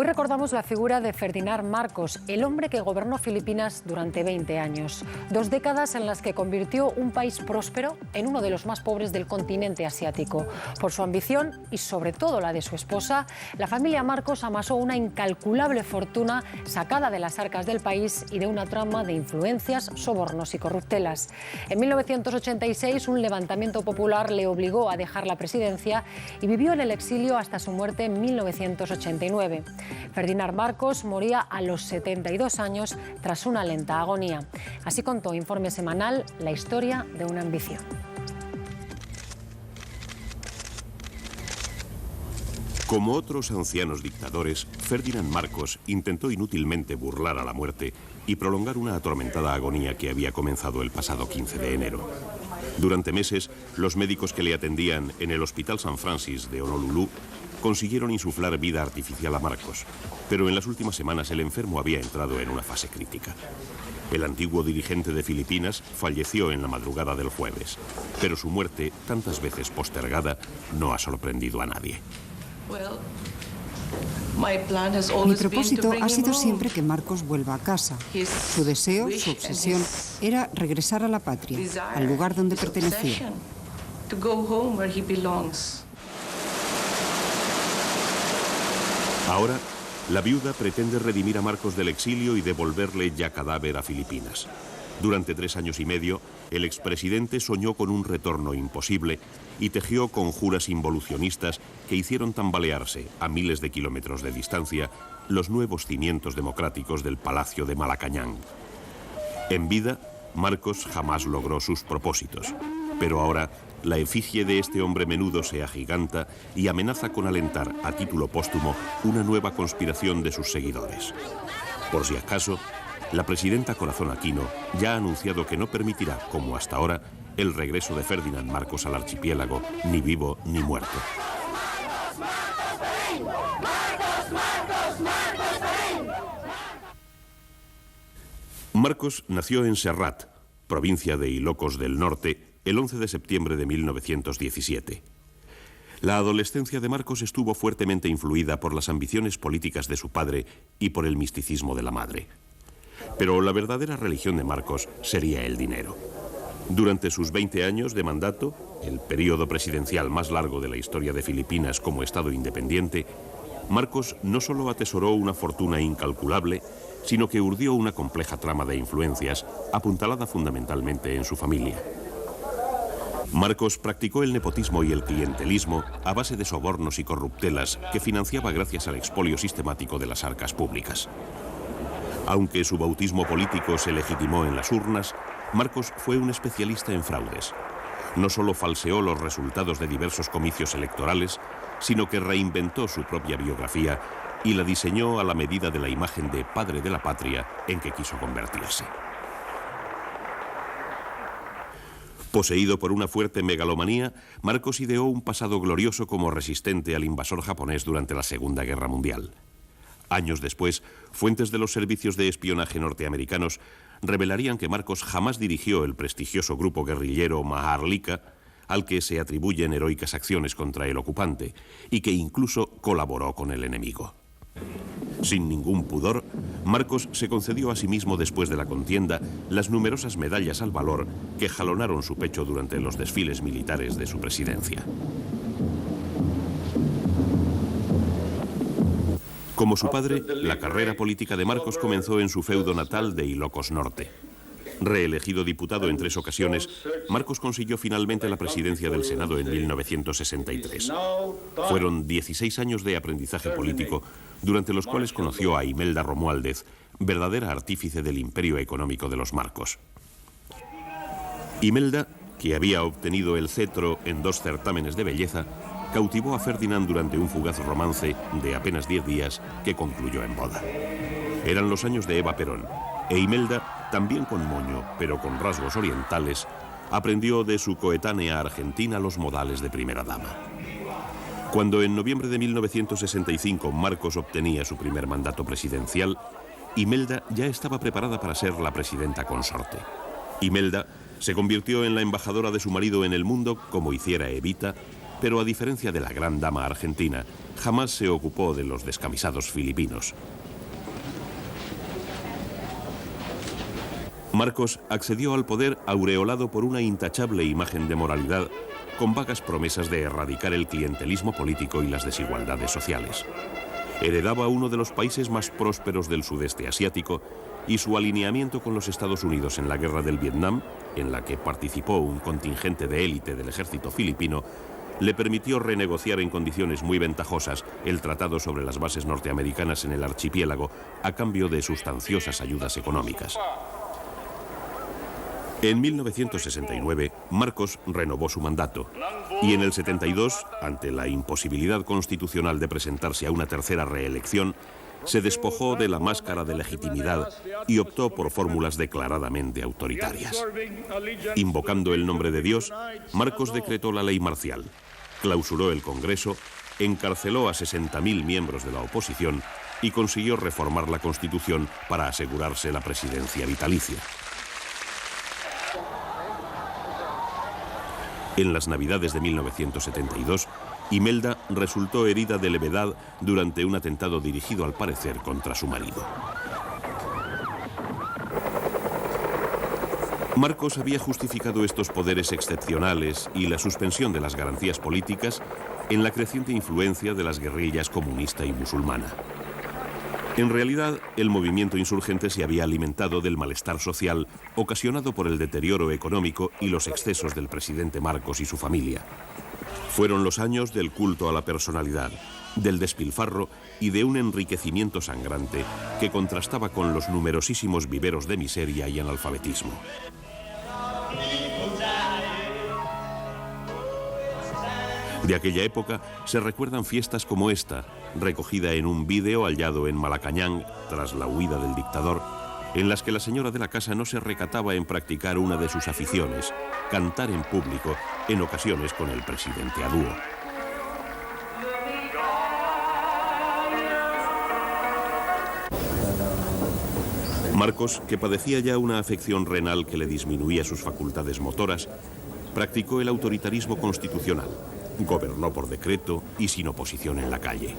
Hoy recordamos la figura de Ferdinand Marcos, el hombre que gobernó Filipinas durante 20 años. 2 décadas en las que convirtió un país próspero en uno de los más pobres del continente asiático. Por su ambición y sobre todo la de su esposa, la familia Marcos amasó una incalculable fortuna sacada de las arcas del país y de una trama de influencias, sobornos y corruptelas. En 1986, un levantamiento popular le obligó a dejar la presidencia y vivió en el exilio hasta su muerte en 1989. Ferdinand Marcos moría a los 72 años tras una lenta agonía. Así contó Informe Semanal la historia de una ambición. Como otros ancianos dictadores, Ferdinand Marcos intentó inútilmente burlar a la muerte y prolongar una atormentada agonía que había comenzado el pasado 15 de enero. Durante meses, los médicos que le atendían en el Hospital San Francis de Honolulu consiguieron insuflar vida artificial a Marcos, pero en las últimas semanas el enfermo había entrado en una fase crítica. El antiguo dirigente de Filipinas falleció en la madrugada del jueves, pero su muerte, tantas veces postergada, no ha sorprendido a nadie. Mi propósito ha sido siempre que Marcos vuelva a casa. Su deseo, su obsesión, era regresar a la patria, al lugar donde pertenecía. Ahora, la viuda pretende redimir a Marcos del exilio y devolverle ya cadáver a Filipinas. Durante 3 años y medio, el expresidente soñó con un retorno imposible y tejió conjuras involucionistas que hicieron tambalearse, a miles de kilómetros de distancia, los nuevos cimientos democráticos del Palacio de Malacañang. En vida, Marcos jamás logró sus propósitos, pero ahora la efigie de este hombre menudo se agiganta y amenaza con alentar, a título póstumo, una nueva conspiración de sus seguidores. Por si acaso, la presidenta Corazón Aquino ya ha anunciado que no permitirá, como hasta ahora, el regreso de Ferdinand Marcos al archipiélago, ni vivo ni muerto. Marcos nació en Serrat, provincia de Ilocos del Norte, el 11 de septiembre de 1917. La adolescencia de Marcos estuvo fuertemente influida por las ambiciones políticas de su padre y por el misticismo de la madre. Pero la verdadera religión de Marcos sería el dinero. Durante sus 20 años de mandato, el período presidencial más largo de la historia de Filipinas como Estado independiente, Marcos no solo atesoró una fortuna incalculable, sino que urdió una compleja trama de influencias, apuntalada fundamentalmente en su familia. Marcos practicó el nepotismo y el clientelismo a base de sobornos y corruptelas que financiaba gracias al expolio sistemático de las arcas públicas. Aunque su bautismo político se legitimó en las urnas, Marcos fue un especialista en fraudes. No solo falseó los resultados de diversos comicios electorales, sino que reinventó su propia biografía y la diseñó a la medida de la imagen de padre de la patria en que quiso convertirse. Poseído por una fuerte megalomanía, Marcos ideó un pasado glorioso como resistente al invasor japonés durante la Segunda Guerra Mundial. Años después, fuentes de los servicios de espionaje norteamericanos revelarían que Marcos jamás dirigió el prestigioso grupo guerrillero Maharlika, al que se atribuyen heroicas acciones contra el ocupante, y que incluso colaboró con el enemigo. Sin ningún pudor, Marcos se concedió a sí mismo después de la contienda las numerosas medallas al valor que jalonaron su pecho durante los desfiles militares de su presidencia. Como su padre, la carrera política de Marcos comenzó en su feudo natal de Ilocos Norte. Reelegido diputado en 3 ocasiones, Marcos consiguió finalmente la presidencia del Senado en 1963. Fueron 16 años de aprendizaje político, durante los cuales conoció a Imelda Romualdez, verdadera artífice del imperio económico de los Marcos. Imelda, que había obtenido el cetro en 2 certámenes de belleza, cautivó a Ferdinand durante un fugaz romance de apenas 10 días que concluyó en boda. Eran los años de Eva Perón, e Imelda, también con moño, pero con rasgos orientales, aprendió de su coetánea argentina los modales de primera dama. Cuando en noviembre de 1965 Marcos obtenía su primer mandato presidencial, Imelda ya estaba preparada para ser la presidenta consorte. Imelda se convirtió en la embajadora de su marido en el mundo, como hiciera Evita, pero a diferencia de la gran dama argentina, jamás se ocupó de los descamisados filipinos. Marcos accedió al poder aureolado por una intachable imagen de moralidad, con vagas promesas de erradicar el clientelismo político y las desigualdades sociales. Heredaba uno de los países más prósperos del sudeste asiático y su alineamiento con los Estados Unidos en la guerra del Vietnam, en la que participó un contingente de élite del ejército filipino, le permitió renegociar en condiciones muy ventajosas el tratado sobre las bases norteamericanas en el archipiélago a cambio de sustanciosas ayudas económicas. En 1969, Marcos renovó su mandato y en el 72, ante la imposibilidad constitucional de presentarse a una tercera reelección, se despojó de la máscara de legitimidad y optó por fórmulas declaradamente autoritarias. Invocando el nombre de Dios, Marcos decretó la ley marcial, clausuró el Congreso, encarceló a 60.000 miembros de la oposición y consiguió reformar la Constitución para asegurarse la presidencia vitalicia. En las Navidades de 1972, Imelda resultó herida de levedad durante un atentado dirigido al parecer contra su marido. Marcos había justificado estos poderes excepcionales y la suspensión de las garantías políticas en la creciente influencia de las guerrillas comunista y musulmana. En realidad, el movimiento insurgente se había alimentado del malestar social ocasionado por el deterioro económico y los excesos del presidente Marcos y su familia. Fueron los años del culto a la personalidad, del despilfarro y de un enriquecimiento sangrante que contrastaba con los numerosísimos viveros de miseria y analfabetismo. De aquella época se recuerdan fiestas como esta, recogida en un vídeo hallado en Malacañang tras la huida del dictador, en las que la señora de la casa no se recataba en practicar una de sus aficiones, cantar en público, en ocasiones con el presidente a dúo. Marcos, que padecía ya una afección renal que le disminuía sus facultades motoras, practicó el autoritarismo constitucional. Gobernó por decreto y sin oposición en la calle.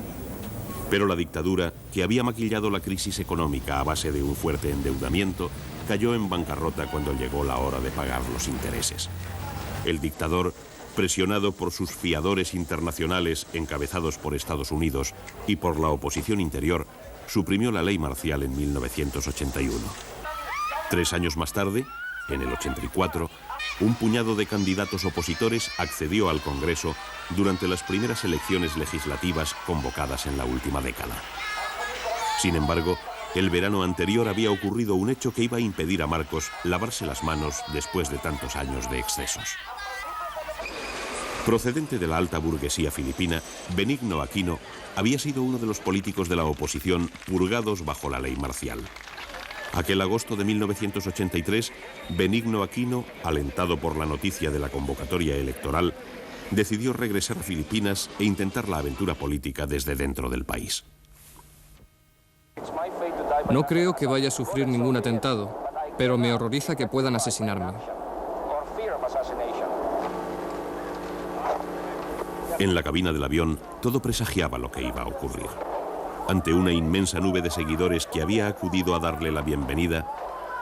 Pero la dictadura, que había maquillado la crisis económica a base de un fuerte endeudamiento, cayó en bancarrota cuando llegó la hora de pagar los intereses. El dictador, presionado por sus fiadores internacionales encabezados por Estados Unidos y por la oposición interior, suprimió la ley marcial en 1981. 3 años más tarde, en el 84, un puñado de candidatos opositores accedió al Congreso durante las primeras elecciones legislativas convocadas en la última década. Sin embargo, el verano anterior había ocurrido un hecho que iba a impedir a Marcos lavarse las manos después de tantos años de excesos. Procedente de la alta burguesía filipina, Benigno Aquino había sido uno de los políticos de la oposición purgados bajo la ley marcial. Aquel agosto de 1983, Benigno Aquino, alentado por la noticia de la convocatoria electoral, decidió regresar a Filipinas e intentar la aventura política desde dentro del país. No creo que vaya a sufrir ningún atentado, pero me horroriza que puedan asesinarme. En la cabina del avión, todo presagiaba lo que iba a ocurrir. Ante una inmensa nube de seguidores que había acudido a darle la bienvenida,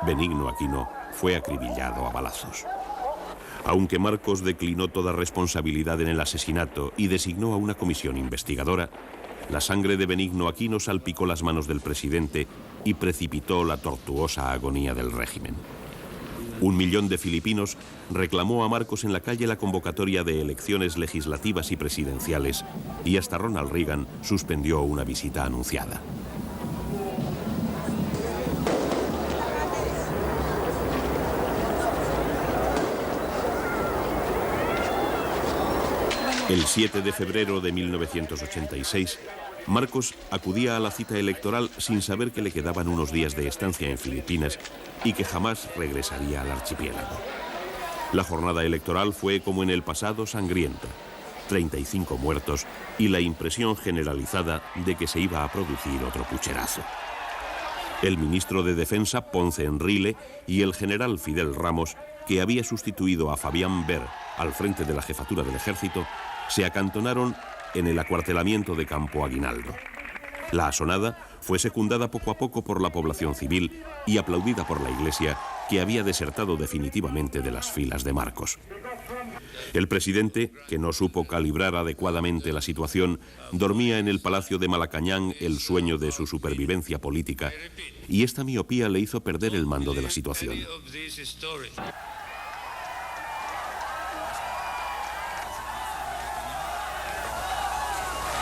Benigno Aquino fue acribillado a balazos. Aunque Marcos declinó toda responsabilidad en el asesinato y designó a una comisión investigadora, la sangre de Benigno Aquino salpicó las manos del presidente y precipitó la tortuosa agonía del régimen. 1 millón de filipinos reclamó a Marcos en la calle la convocatoria de elecciones legislativas y presidenciales y hasta Ronald Reagan suspendió una visita anunciada. El 7 de febrero de 1986, Marcos acudía a la cita electoral sin saber que le quedaban unos días de estancia en Filipinas y que jamás regresaría al archipiélago. La jornada electoral fue, como en el pasado, sangrienta. 35 muertos y la impresión generalizada de que se iba a producir otro pucherazo. El ministro de Defensa, Ponce Enrile, y el general Fidel Ramos, que había sustituido a Fabián Ver al frente de la jefatura del ejército, se acantonaron en el acuartelamiento de Campo Aguinaldo. La asonada fue secundada poco a poco por la población civil y aplaudida por la Iglesia, que había desertado definitivamente de las filas de Marcos. El presidente, que no supo calibrar adecuadamente la situación, dormía en el palacio de Malacañán el sueño de su supervivencia política, y esta miopía le hizo perder el mando de la situación.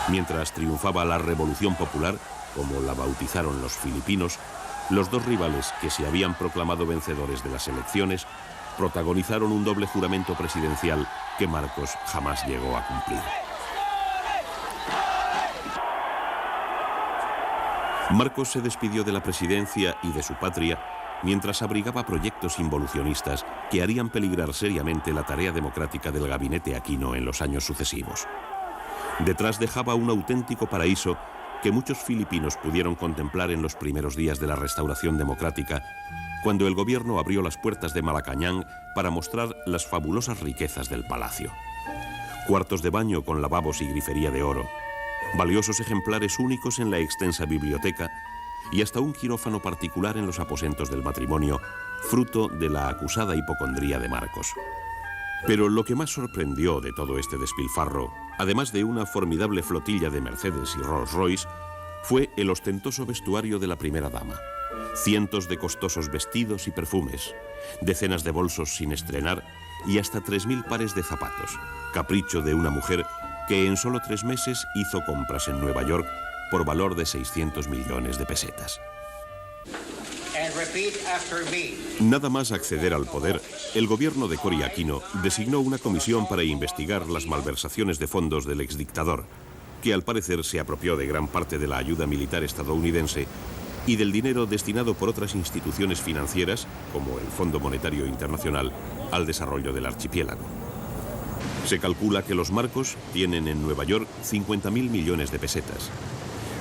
Mientras triunfaba la Revolución Popular, como la bautizaron los filipinos, los dos rivales que se habían proclamado vencedores de las elecciones protagonizaron un doble juramento presidencial que Marcos jamás llegó a cumplir. Marcos se despidió de la presidencia y de su patria mientras abrigaba proyectos involucionistas que harían peligrar seriamente la tarea democrática del gabinete Aquino en los años sucesivos. Detrás dejaba un auténtico paraíso que muchos filipinos pudieron contemplar en los primeros días de la restauración democrática, cuando el gobierno abrió las puertas de Malacañán para mostrar las fabulosas riquezas del palacio. Cuartos de baño con lavabos y grifería de oro, valiosos ejemplares únicos en la extensa biblioteca y hasta un quirófano particular en los aposentos del matrimonio, fruto de la acusada hipocondría de Marcos. Pero lo que más sorprendió de todo este despilfarro, además de una formidable flotilla de Mercedes y Rolls Royce, fue el ostentoso vestuario de la primera dama. Cientos de costosos vestidos y perfumes, decenas de bolsos sin estrenar y hasta 3.000 pares de zapatos, capricho de una mujer que en solo 3 meses hizo compras en Nueva York por valor de 600 millones de pesetas. Nada más acceder al poder, el gobierno de Cory Aquino designó una comisión para investigar las malversaciones de fondos del exdictador, que al parecer se apropió de gran parte de la ayuda militar estadounidense y del dinero destinado por otras instituciones financieras, como el Fondo Monetario Internacional, al desarrollo del archipiélago. Se calcula que los Marcos tienen en Nueva York 50.000 millones de pesetas,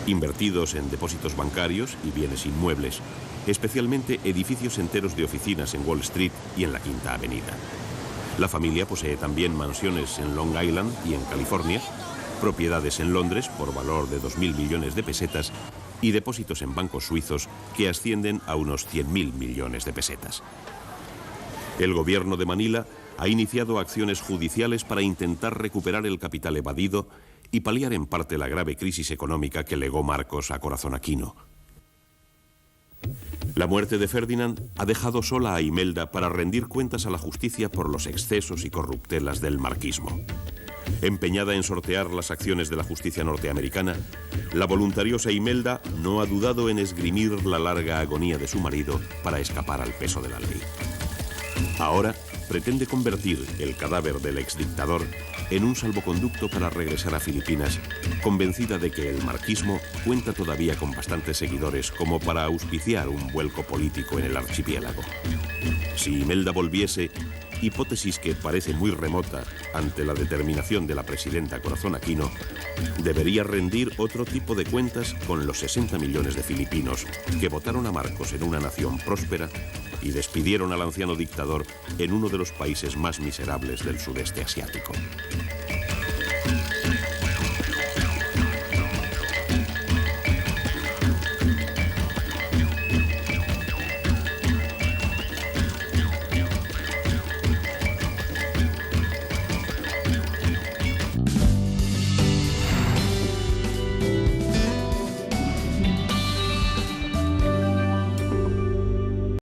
invertidos en depósitos bancarios y bienes inmuebles, especialmente edificios enteros de oficinas en Wall Street y en la Quinta Avenida. La familia posee también mansiones en Long Island y en California, propiedades en Londres por valor de 2.000 millones de pesetas y depósitos en bancos suizos que ascienden a unos 100.000 millones de pesetas. El gobierno de Manila ha iniciado acciones judiciales para intentar recuperar el capital evadido y paliar en parte la grave crisis económica que legó Marcos a Corazón Aquino. La muerte de Ferdinand ha dejado sola a Imelda para rendir cuentas a la justicia por los excesos y corruptelas del marquismo. Empeñada en sortear las acciones de la justicia norteamericana, la voluntariosa Imelda no ha dudado en esgrimir la larga agonía de su marido para escapar al peso de la ley. Ahora pretende convertir el cadáver del exdictador en un salvoconducto para regresar a Filipinas, convencida de que el marquismo cuenta todavía con bastantes seguidores como para auspiciar un vuelco político en el archipiélago. Si Imelda volviese, hipótesis que parece muy remota ante la determinación de la presidenta Corazón Aquino, debería rendir otro tipo de cuentas con los 60 millones de filipinos que votaron a Marcos en una nación próspera y despidieron al anciano dictador en uno de los países más miserables del sudeste asiático.